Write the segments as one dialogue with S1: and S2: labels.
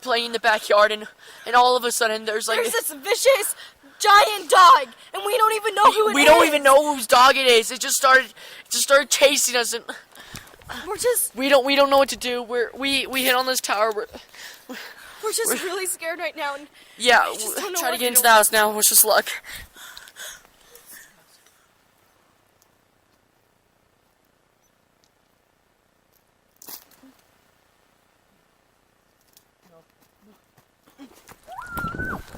S1: playing in the backyard, and all of a sudden there's
S2: this vicious giant dog, and we don't even know who it is.
S1: We don't even know whose dog it is. It just started chasing us, and we don't know what to do. We hit on this tower.
S2: We're just really scared right now. And
S1: yeah, try to get into the house now. Wish us luck.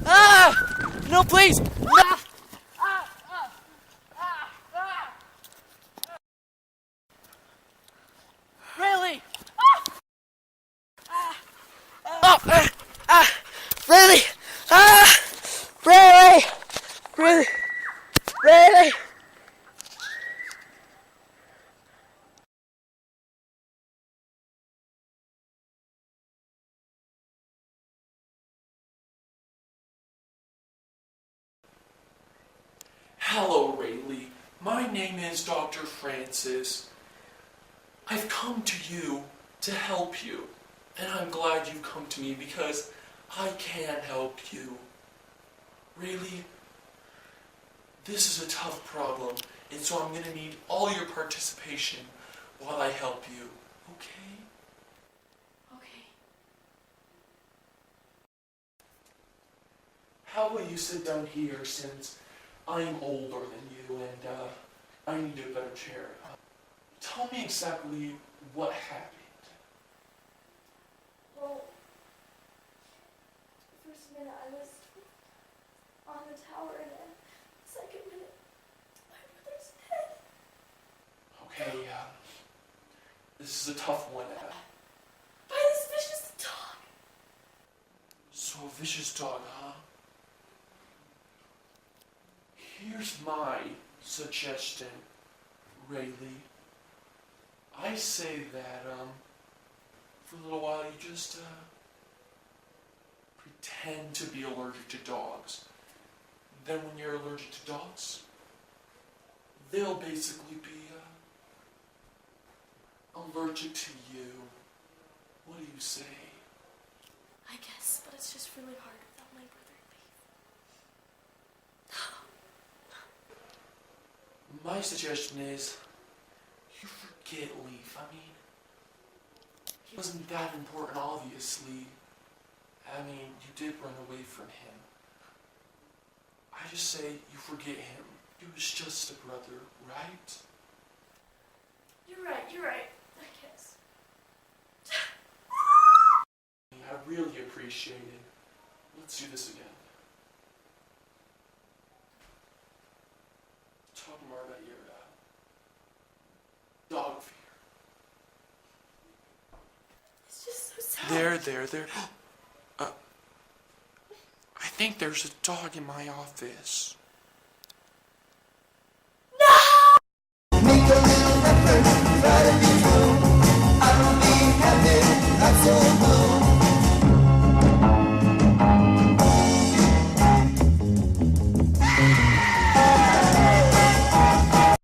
S1: Ah! No, please! No! Really? Really? Really? Really? Really?
S3: Hello, Rayleigh. My name is Dr. Francis. I've come to you to help you, and I'm glad you've come to me because I can help you. Rayleigh, this is a tough problem, and so I'm going to need all your participation while I help you, okay?
S2: Okay.
S3: How will you sit down here since I'm older than you and I need a better chair? Tell me exactly what happened.
S2: Well, the first minute I was on the tower, and then the second minute, my brother's dead.
S3: Okay, this is a tough one.
S2: By this vicious dog.
S3: So a vicious dog, huh? Here's my suggestion, Rayleigh. I say that, for a little while you just, pretend to be allergic to dogs. Then when you're allergic to dogs, they'll basically be, allergic to you. What do you say?
S2: I guess, but it's just really hard without my brother.
S3: My suggestion is, you forget Leaf. I mean, he wasn't that important, obviously. I mean, you did run away from him. I just say you forget him. He was just a brother, right?
S2: You're right, I guess.
S3: I really appreciate it. Let's do this again. Talk more about your dog fear.
S2: It's just so sad.
S3: There. I think there's a dog in my office.